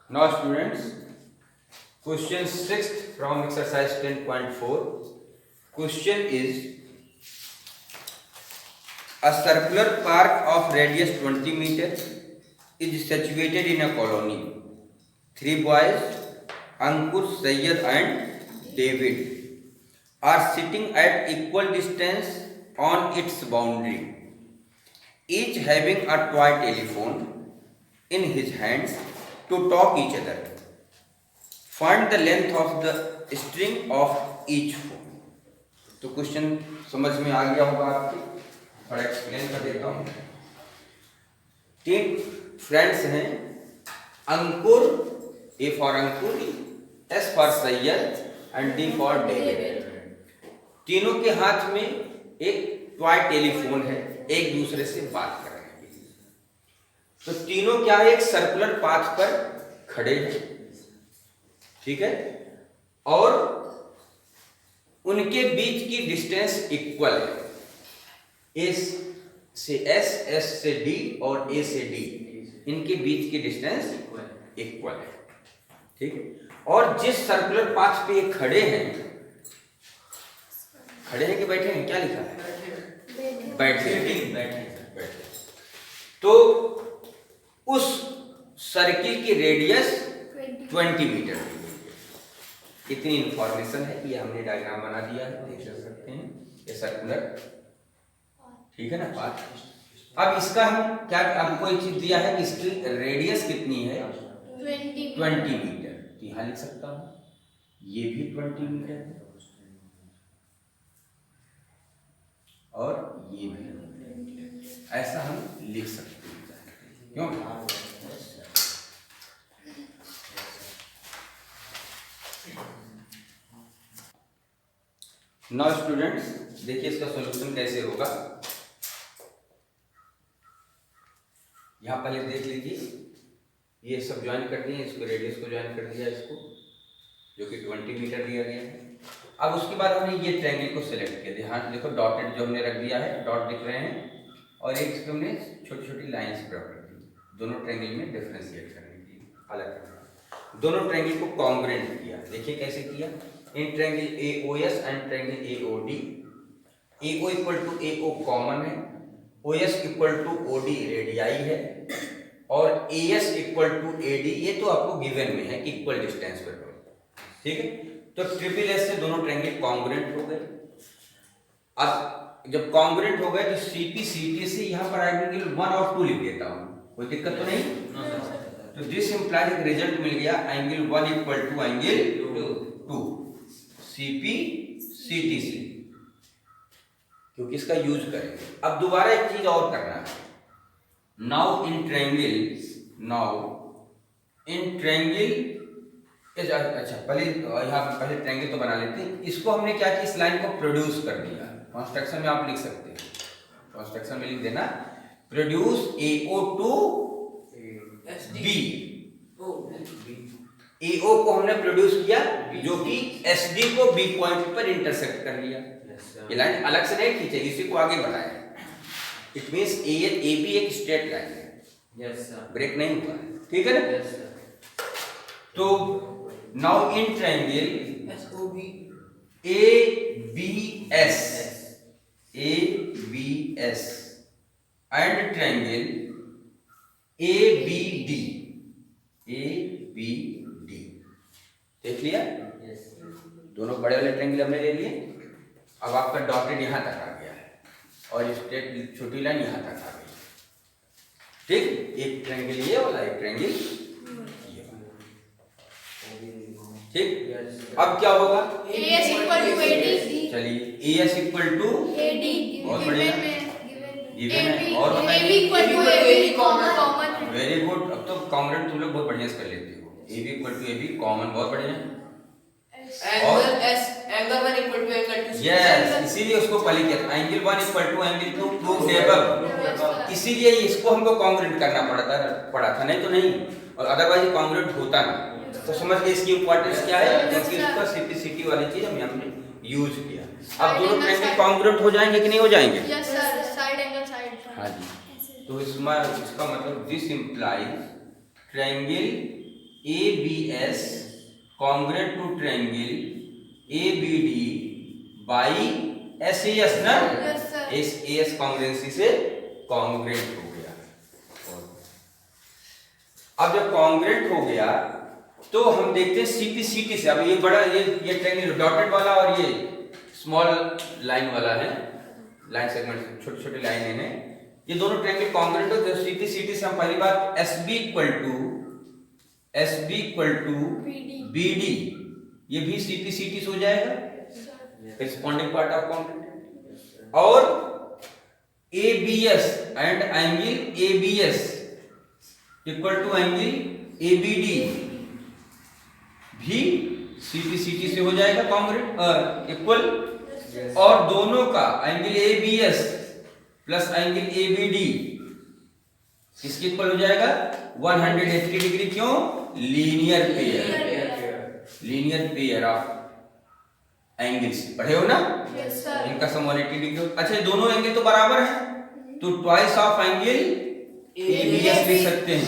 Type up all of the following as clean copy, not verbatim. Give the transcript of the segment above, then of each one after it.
Now students, question 6 from exercise 10.4. Question is, a circular park of radius 20 meters is situated in a colony. 3 boys, Ankur, Sayyid and David, are sitting at equal distance on its boundary, each having a toy telephone in his hands to talk each other. Find the length of the string of each phone. तो question समझ में आ गया होगा आपके, थोड़ा explain कर देता हूँ। 3 फ्रेंड्स हैं, अंकुर, A for Ankur, S for Syed and D for David. तीनों के हाथ में एक टॉय टेलीफोन है, एक दूसरे से बात कर रहे हैं। तो तीनों क्या है, एक सर्कुलर पाथ पर खड़े हैं, ठीक है, और उनके बीच की डिस्टेंस इक्वल है। एस से एस, एस से डी और ए से डी, इनके बीच की डिस्टेंस इक्वल है, ठीक है। और जिस सर्कुलर पाथ पे ये खड़े हैं कि बैठे हैं, क्या लिखा है? बैठे। तो उस सर्किल की रेडियस 20 मीटर है। इतनी इंफॉर्मेशन है कि हमने डायग्राम बना दिया है, देख सकते हैं, ये सर्कुलर, ठीक है ना, पाथ। अब इसका हम क्या, आपको एक चीज दिया है कि इसकी रेडियस कितनी है, 20 मीटर। तो यहाँ लिख सकता हूँ, ये भी 20 मीटर है और ये भी, ऐसा हम लिख सकते हैं। क्यों? नाउ स्टूडेंट्स, देखिए इसका सॉल्यूशन कैसे होगा। यहाँ पहले देख लीजिए, ये सब ज्वाइन कर दिए, इसको रेडियस को ज्वाइन कर दिया, इसको जो कि 20 मीटर दिया गया है। अब उसके बाद हमने ये ट्रायंगल को सिलेक्ट किया, ध्यान देखो, डॉटेड जो हमने रख दिया है, डॉट दिख रहे हैं, और एक इसको हमने छोटी छोटी लाइन्स ड्रॉ कर दी, दोनों ट्रायंगल में डिफ्रेंशिएट करने के लिए, अलग करना। दोनों ट्रायंगल को कॉन्ग्रुएंट किया, देखिए कैसे किया। In triangle AOS and triangle AOD, AO equal to AO common है, OS equal to OD radii है, और AS इक्वल टू AD, ये तो आपको गिवन में है कि इक्वल डिस्टेंस पर हो, ठीक है। तो ट्रिपल एस से दोनों ट्रायंगल कॉन्ग्रुएंट हो गए। अब जब कॉन्ग्रुएंट हो गए तो CP CT से यहाँ पर एंगल 1 और 2 लिख देता हूँ, कोई दिक्कत तो नहीं। तो दिस इंप्लाइज एक रिजल्ट मिल गया, angle 1 equal to angle 2 CP CT से, क्योंकि इसका यूज करेंगे। अब दोबारा एक चीज और करना है, नाउ इन ट्रायंगल, अच्छा पहले यहाँ ट्रायंगल तो बना लेते हैं। इसको हमने क्या किया, इस लाइन को प्रोड्यूस कर दिया। कंस्ट्रक्शन में आप लिख सकते हैं, कंस्ट्रक्शन में लिख देना, produce AO to B। AO को हमने प्रोड्यूस किया, जो कि SD को B पॉइंट पर इंटरसेक्ट कर लिया। ये लाइन अलग से नहीं खींचे, इसी को आगे बढ़ाया। इट मींस AB एक स्ट्रेट लाइन है, ब्रेक नहीं हुआ है, ठीक है ना। तो now in triangle ABS and triangle ABD, देख लिया, दोनों बड़े वाले ट्रायंगल हमने ले लिए। अब आपका डॉटेड यहाँ तक आ गया है और स्ट्रेट छोटी लाइन यहाँ तक आ गई, ठीक। एक ट्रायंगल ये वाला, एक ट्रायंगल ये वाला, ठीक। अब क्या होगा, AS इक्वल टू AD, चलिए AS इक्वल टू AD, बहुत बढ़िया, गिवन है, और AB equal to AB common. Very good. अब तो कॉन्ग्रुएंट तुम लोग बहुत बढ़िया से कर लेते हो। AB equal to AB common, बहुत बढ़िया। Angle 1 equal to angle 2, yes, इसीलिए उसको पहले किया था, angle 1 equal to angle 2 prove above, इसीलिए इसको हमको कॉन्ग्रुएंट करना पड़ा था, नहीं तो नहीं, और अदरवाइज कॉन्ग्रुएंट होता नहीं। तो समझ गए इसकी इंपॉर्टेंस क्या है, क्योंकि इसका सिटी वाली चीज हमने यूज किया। अब दोनों ट्रायंगल कॉन्ग्रुएंट हो जाएंगे कि नहीं हो जाएंगे? Yes sir, side angle side. हाँ जी। तो इसका मतलब this implies triangle ABS congruent to triangle ABD by SAS ना? Yes, sir. AS कॉन्ग्रुएंसी से कॉन्ग्रुएंट हो गया। अब जब कॉन्ग्रुएंट हो गया तो हम देखते हैं CPCT से। अब ये बड़ा ये ट्रायंगल डॉटेड वाला और ये स्मॉल लाइन वाला है, लाइन सेगमेंट छोटे छोटे लाइन है, ये दोनों ट्रायंगल कॉन्ग्रुएंट हो। तो CPCT से हम पहली बात SB इक्वल टू BD, ये भी CPCT से हो जाएगा, corresponding part of कॉन्ग्रुएंट। और ABS and angle ABS equal to angle ABD भी CPCT से हो जाएगा कॉन्ग्रुएंट इक्वल। और दोनों का angle ABS plus angle ABD किसके इक्वल हो जाएगा? 180 डिग्री। क्यों? लीनियर पेयर ऑफ एंगल्स पढ़े हो ना? Yes, sir. इनका सम 180 डिग्री। अच्छा, ये दोनों एंगल तो बराबर हैं, तो ट्वाइस ऑफ एंगल ABS लिख सकते हैं।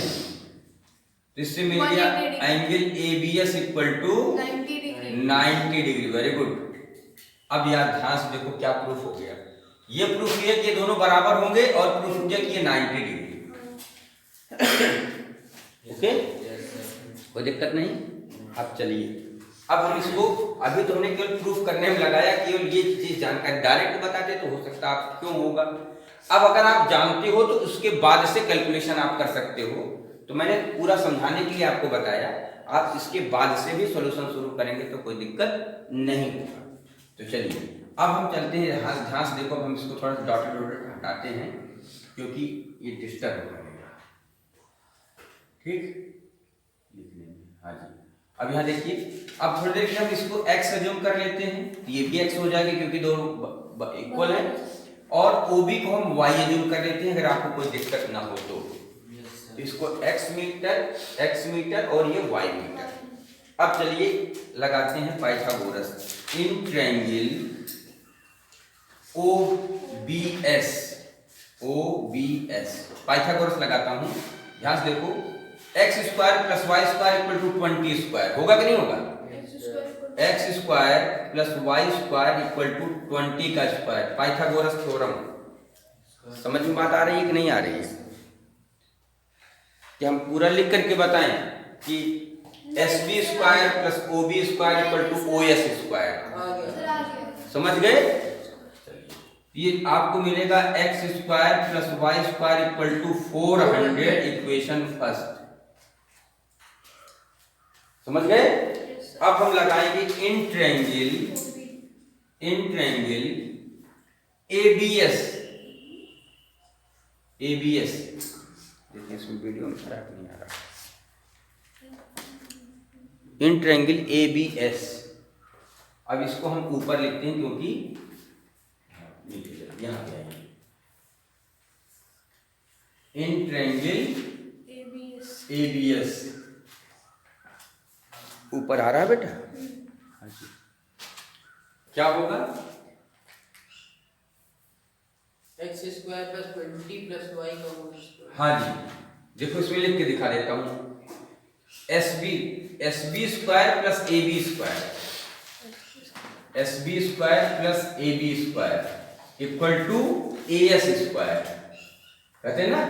तो इससे मिल गया 180 degree. Angle ABS equal to 90 degree. 90 degree. Very good. अब यार ध्यान से देखो क्या प्रूफ हो गया। ये प्रूफ किया कि ये दोनों बराबर होंगे और प्रूफ किया कि ये 90 डिग्री। ओके, कोई दिक्कत नहीं। अब चलिए, अब हम इसको अभी तो हमने केवल प्रूफ करने में लगाया, केवल ये चीज जानकारी डायरेक्ट बताते तो हो सकता आप क्यों होगा। अब अगर आप जानते हो तो उसके बाद से कैलकुलेशन आप कर सकते हो। तो मैंने पूरा समझाने के लिए आपको बताया, आप इसके बाद से भी सॉल्यूशन शुरू करेंगे तो कोई दिक्कत नहीं होगा। तो चलिए अब हम चलते हैं। ध्यान से देखो, अब हम इसको थोड़ा डॉटेड हटाते हैं क्योंकि ये डिस्टर्ब हो जाएगा। ठीक, लिखने में। हाँ जी, अब यहाँ देखिए, अब थोड़ी देर के हम इसको x अज्यूम कर लेते हैं, तो ये भी x हो जाएगा क्योंकि दोनों इक्वल है। और OB को हम y अज्यूम कर लेते हैं अगर आपको कोई दिक्कत ना हो तो। इसको x मीटर और ये y मीटर। अब चलिए लगाते हैं Pythagoras in triangle OBS। Pythagoras लगाता हूं, ध्यान से देखो। x square plus y square equal to 20 square होगा कि नहीं होगा? x square plus y square equal to 20 का स्क्वायर। पाइथागोरस थ्योरम समझ में बात आ रही है कि नहीं आ रही है? कि हम पूरा लिख करके बताएं कि SB square plus OB square equal to OS square. समझ गए? ये आपको मिलेगा x square plus y square equal to 400। Equation first, समझ गए? अब हम लगाएंगे इन ट्रायंगल ABS। देखिए इसमें वीडियो में खराब नहीं आ रहा। In triangle ABS। अब इसको हम ऊपर लिखते हैं क्योंकि यहाँ पे आएंगे। इन ट्रायंगल ABS ऊपर आ रहा है बेटा? हाँ जी। क्या होगा? x square plus 20 plus y का होल स्क्वायर। हाँ जी, देखो इसमें लिख के दिखा देता हूँ। SB square plus AB square, SB square plus AB square equal to AS square. कहते हैं ना,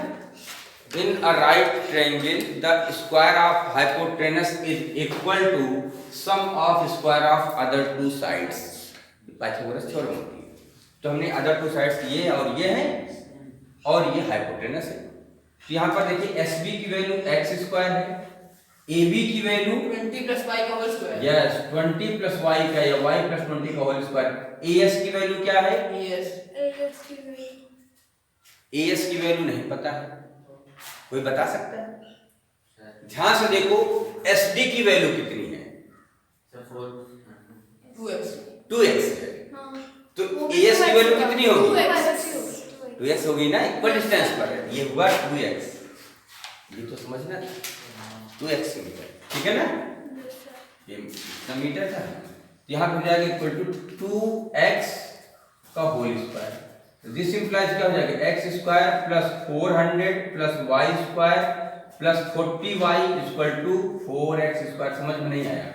in a right triangle the square of hypotenuse is equal to sum of square of other two sides. Pythagoras theorem होती है। तो हमने other two sides ये और ये है और ये हाइपोटेनस है। तो यहाँ पर देखिए SB की वैल्यू x स्क्वायर है, AB की वैल्यू 20 प्लस y का whole square. Yes 20 plus y का या y प्लस 20 का होल स्क्वायर। AS की वैल्यू क्या है? AS की वैल्यू नहीं पता है, कोई बता सकता है? ध्यान से देखो, SD की वैल्यू कितनी है? 2x है। तो AS की वैल्यू कितनी होगी? 2x होगी ना, इक्वल डिस्टेंस पर है। ये हुआ 2x, ये तो समझना 2x मीटर, ठीक है ना? ये कितना मीटर था? यहाँ पे हो जाएगा इक्वल टू 2x का होल स्क्वायर। दिस इंप्लाइज क्या हो जाएगा? x square plus 400 plus y square plus 40y equal to 4x square. समझ में नहीं आया?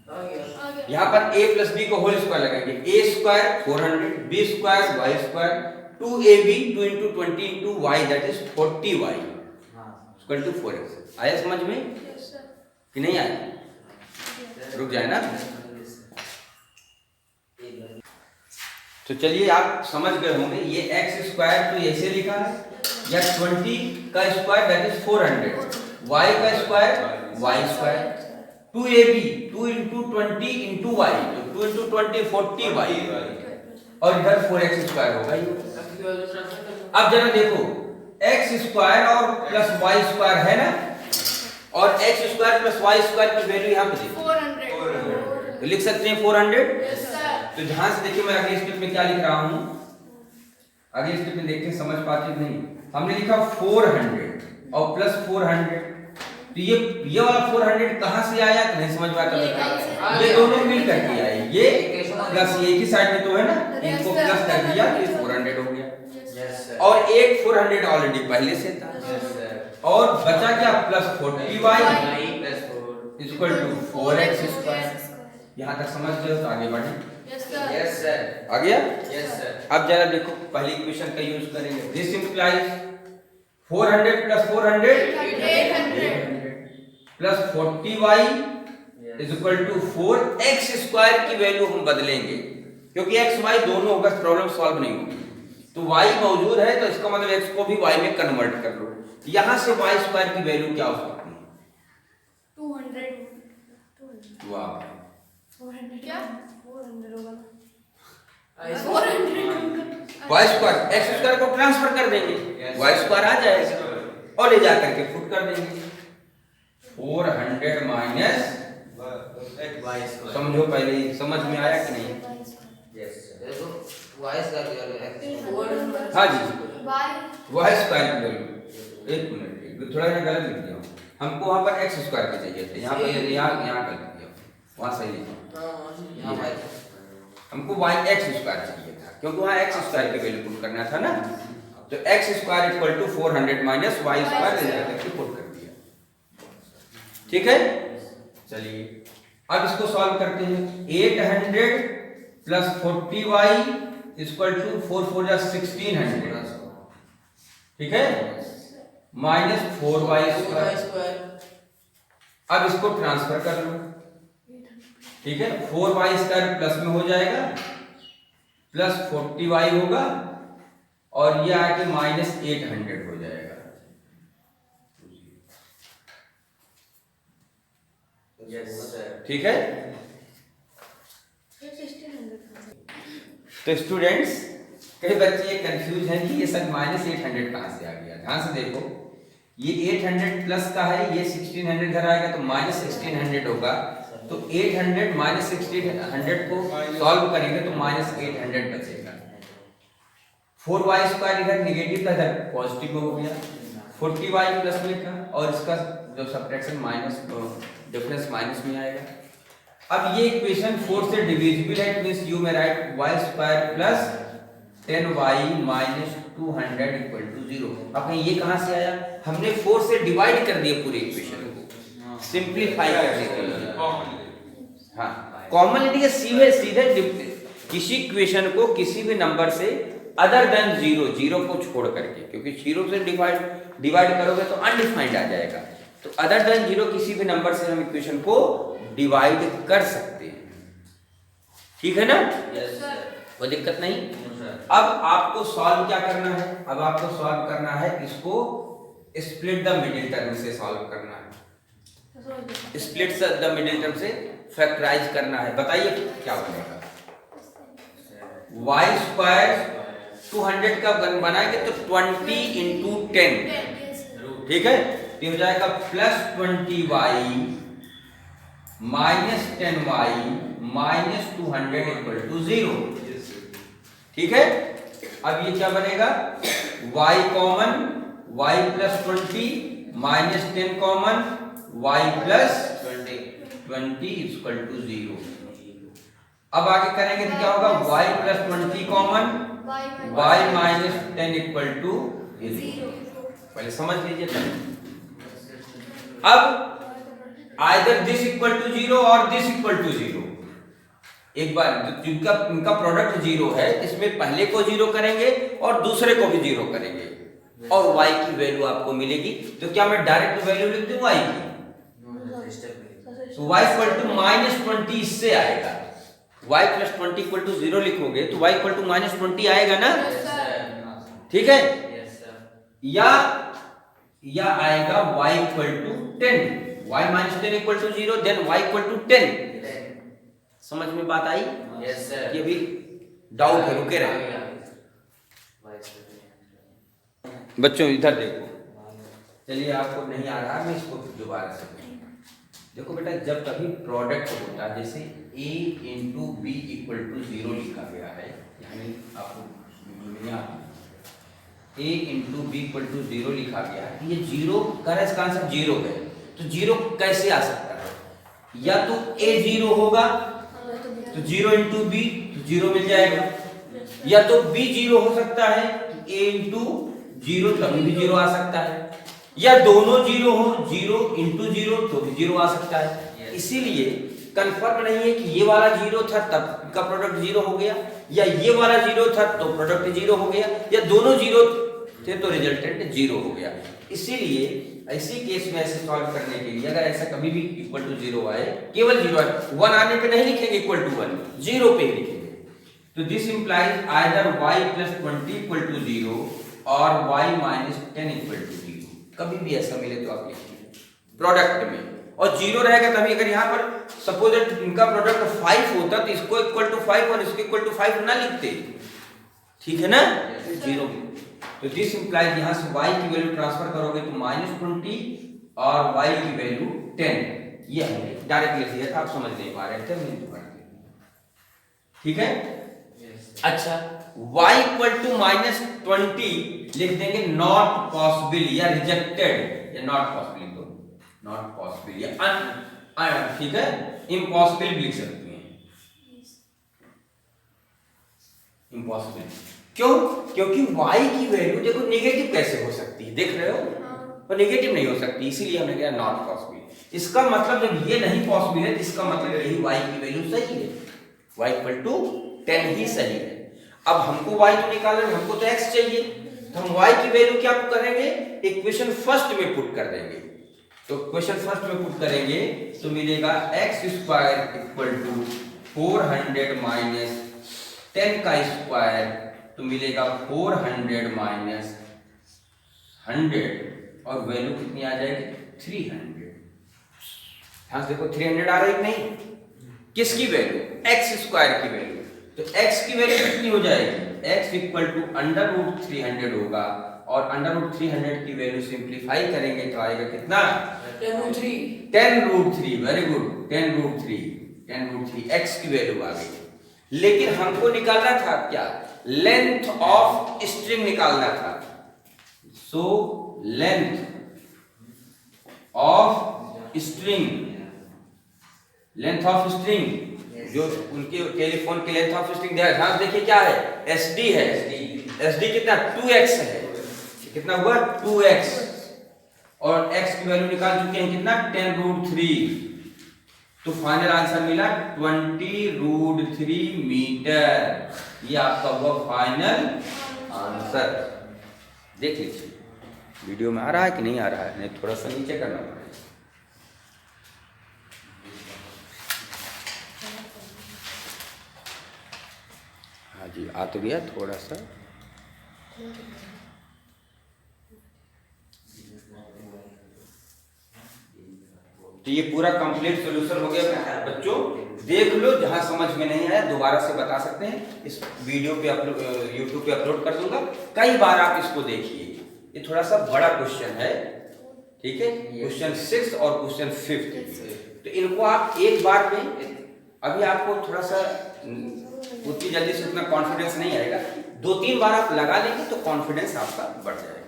आ गया। यहाँ पर a प्लस b को होल स्क्वायर लगाएंगे। a square 400, b square y square 2ab 2 into 20 into y that is 40y equal to 4x। आया समझ में Yes, sir. कि नहीं आया? रुक जाए ना। तो चलिए आप समझ गए होंगे ये x स्क्वायर तो ऐसे लिखा है या 20 का स्क्वायर दैट इज 400, y का square y square 2ab 2 into 20 into y तो 2 into 20 40y और इधर 4x स्क्वायर होगा ये। आपकी वैल्यू ट्रांसफर करना। अब जरा देखो x स्क्वायर और प्लस y स्क्वायर है ना, और x square plus y square की वैल्यू यहाँ पे देखो 400. तो लिख सकते हैं 400। Yes, sir. तो ध्यान से देखिए मैं अगले स्टेप में क्या लिख रहा हूँ, अगले स्टेप में देखते हैं समझ पाते नहीं। हमने लिखा 400 और प्लस 400, तो ये वाला 400 कहाँ से आया तो नहीं समझ में आता था। ये दोनों मिल करके आए, ये प्लस ये की साइड में तो है ना, इनको प्लस कर दिया तो ये 400 हो गया। Yes sir. और एक 400 ऑलरेडी पहले से था यस सर। और बचा क्या plus 40y plus 4 equal to 4x square. यहाँ तक समझ गए तो आगे बढ़े। Yes, sir. Yes sir. आ गया? Yes sir. अब जरा देखो पहली इक्वेशन का यूज करेंगे। This implies 400 plus 400 800 plus 40y is equal to 4x square की वैल्यू हम बदलेंगे क्योंकि x y दोनों होगा, प्रॉब्लम सॉल्व नहीं होगी। तो y मौजूद है तो इसका मतलब x को भी y में कन्वर्ट कर लो। यहां से y स्क्वायर की वैल्यू क्या हो सकती है? 200. वाह, 400 क्या? 400 होगा ना। आई 400. y स्क्वायर x स्क्वायर को ट्रांसफर कर देंगे, y स्क्वायर आ जाएगा और ले जाकर के पुट कर देंगे 400 माइनस। समझो पहले ही, समझ में आया कि नहीं? Yes sir. देखो y का वैल्यू हाँ जी, By y स्क्वायर की वैल्यू, एक मिनट थोड़ा यहाँ गलत लिख दिया हूँ। हमको वहाँ पर x स्क्वायर की चाहिए थे, यहाँ पर यहाँ कर दिया, वहाँ सही लिखा। हां y हमको y x स्क्वायर चाहिए था क्योंकि वहाँ x स्क्वायर की वैल्यू पुट करना था ना। तो x square equal to 400 minus y square ले जाकर के पुट कर दिया। ठीक है, चलिए अब इसको सॉल्व करते हैं। 800 प्लस 40y इक्वल टू 4 4 जा 1600, ठीक है, माइनस 4y स्क्वायर। अब इसको ट्रांसफर कर लो, ठीक है। 4y स्क्वायर प्लस में हो जाएगा, प्लस 40y होगा और ये आके माइनस 800 हो जाएगा। Yes sir. ठीक है, 1600 तो स्टूडेंट्स कई बच्चे ये कंफ्यूज हैं कि ये सब माइनस 800 कहाँ से आ गया। ध्यान से देखो, ये 800 प्लस का है, ये 1600 इधर आएगा तो माइनस 1600 होगा। तो 800 माइनस 1600 को सॉल्व करेंगे तो माइनस 800 बचेगा। 4y स्क्वायर इधर नेगेटिव था, इधर पॉजिटिव हो गया। 40y प्लस में था और इसका जो सब्ट्रैक्शन माइनस डिफरेंस माइनस में आएगा। अब ये इक्वेशन 4 से डिविजिबल है, it means you may write y square plus 10y minus 200 equal to 0। अब ये कहां से आया? हमने 4 से डिवाइड कर दिया पूरे इक्वेशन को सिंपलीफाई करने के लिए। हाँ, कॉमन नहीं है, सीधे सीधे किसी इक्वेशन को किसी भी नंबर से अदर देन 0 को छोड़ करके, क्योंकि 0 से डिवाइड करोगे तो अनडिफाइंड आ जाएगा। तो अदर देन 0 किसी भी नंबर से हम इक्वेशन को डिवाइड कर सकते हैं, ठीक है ना? Yes sir. कोई दिक्कत नहीं। अब आपको सॉल्व क्या करना है? अब आपको सॉल्व करना है, इसको स्प्लिट द मिडिल टर्म से सॉल्व करना है। स्प्लिट द मिडिल टर्म से फैक्टराइज करना है। बताइए क्या बनेगा? y स्क्वायर 200 का बनाएंगे तो 20 इंटू 10, ठीक है, तो हो जाएगा plus 20y minus 10y minus 200 equal to 0, ठीक है। अब ये क्या बनेगा? y common, y plus 20 minus 10 common, y plus 20 equal to 0। अब आगे करेंगे तो क्या होगा? y plus 20 common, y minus 10 equal to 0। पहले समझ लीजिए तब। अब आइदर दिस इक्वल टू 0 और दिस इक्वल टू 0। एक बार जिनका इनका प्रोडक्ट 0 है, इसमें पहले को 0 करेंगे और दूसरे को भी 0 करेंगे और y की वैल्यू आपको मिलेगी। तो क्या मैं डायरेक्ट वैल्यू लिख दूं y की? तो y इक्वल टू -20 इससे आएगा। y प्लस 20 इक्वल टू 0 लिखोगे तो y इक्वल टू -20 आएगा ना? ठीक है। या आएगा y equal to 10, y -10 equal to 0, then y equal to 10। समझ में बात आई? Yes sir. ये भी डाउट है, रुके रहे बच्चों, इधर देखो। चलिए आपको नहीं आ रहा, मैं इसको दोबारा से देखो बेटा। जब कभी प्रोडक्ट होता है, जैसे a into b equal to 0 लिखा गया है, यानी आपको a into b equal to 0 लिखा गया है, ये 0 का आंसर 0 है। तो 0 कैसे आ सकता है? या तो a 0 होगा तो 0 इंटू बी तो 0 मिल जाएगा, या तो b 0 हो सकता है तो a इंटू 0 तभी भी 0 आ सकता है, या दोनों 0 हो, 0 इंटू 0 तो भी 0 आ सकता है। इसीलिए कंफर्म नहीं है कि ये वाला 0 था तब का प्रोडक्ट 0 हो गया, या ये वाला 0 था तो प्रोडक्ट 0 हो गया, या दोनों 0 थे तो रिजल्टेंट 0 हो गया। इसीलिए ऐसी केस में ऐसे सॉल्व करने के लिए अगर ऐसा कभी भी इक्वल टू 0 आए, केवल 0 आए, 1 आने पे नहीं लिखेंगे इक्वल टू 1, 0 पे ही लिखेंगे। तो this implies either y plus 20 equal to 0 और y माइनस 10 इक्वल टू 0। कभी भी ऐसा मिले तो आप लिखिए प्रोडक्ट में, और 0 रहेगा तभी। अगर यहाँ पर सपोज इनका प्रोडक्ट 5 होता तो इसको इक्वल टू 5 और इसको इक्वल टू 5 ना लिखते, ठीक है ना? 0। तो दिस इंप्लाइज यहाँ से y की वैल्यू ट्रांसफर करोगे तो -20 और y की वैल्यू 10। ये हमने डायरेक्ट लिख दिया था, आप समझ नहीं पा रहे थे, मैं दोबारा ठीक है। अच्छा, y इक्वल टू -20 लिख देंगे नॉट पॉसिबल या रिजेक्टेड, या नॉट पॉसिबल तो नॉट पॉसिबल या ठीक है, इम्पॉसिबल भी लिख सकते हैं, इम्पॉसिबल। क्यों? क्योंकि y की वैल्यू देखो नेगेटिव कैसे हो सकती है, देख रहे हो, और नेगेटिव नहीं हो सकती, इसीलिए हमने कहा नॉट पॉसिबल। इसका मतलब जब ये नहीं पॉसिबल है तो इसका मतलब यही y की वैल्यू सही है, y इक्वल टू 10 ही सही है। अब हमको y तो निकालना है, हमको तो x चाहिए, तो हम y की वैल्यू क्या करेंगे? इक्वेशन फर्स्ट में पुट कर देंगे। तो इक्वेशन फर्स्ट में पुट करेंगे तो मिलेगा x square equal to 400 minus 10 का स्क्वायर, तो मिलेगा 400 माइनस 100 और वैल्यू कितनी आ जाएगी? 300। हाँ देखो 300 आ रही नहीं, किसकी वैल्यू? x स्क्वायर की वैल्यू। तो x की वैल्यू कितनी हो जाएगी? x इक्वल टू √300 होगा, और √300 की वैल्यू सिंप्लीफाई करेंगे तो आएगा कितना? 10√3। वेरी गुड, 10√3 x की वैल्यू आ गई। लेकिन हमको निकालना था क्या? लेंथ ऑफ स्ट्रिंग निकालना था। So length of string, length of string जो उनके टेलीफोन की लेंथ ऑफ स्ट्रिंग ध्यान देखिए क्या है? SD है। SD कितना? 2x है। कितना हुआ? 2x। और x की वैल्यू निकाल चुके हैं कितना? 10√3। तो फाइनल आंसर मिला 20√3 मीटर। ये आपका हुआ फाइनल आंसर। देख लीजिए वीडियो में आ रहा है कि नहीं आ रहा है, नहीं थोड़ा सा नीचे करना पड़ेगा। हाँ जी, आ तो गया थोड़ा सा। तो ये पूरा कंप्लीट सॉल्यूशन हो गया बच्चों। देख लो, जहां समझ में नहीं आया दोबारा से बता सकते हैं, इस वीडियो पे अपलोड यूट्यूब पे अपलोड कर दूंगा, कई बार आप इसको देखिए। ये थोड़ा सा बड़ा क्वेश्चन है, ठीक है, क्वेश्चन 6 और क्वेश्चन 5। तो इनको आप एक बार में, अभी आपको थोड़ा सा उतनी जल्दी से उतना कॉन्फिडेंस नहीं आएगा, 2-3 बार आप लगा लेंगे तो कॉन्फिडेंस आपका बढ़ जाएगा।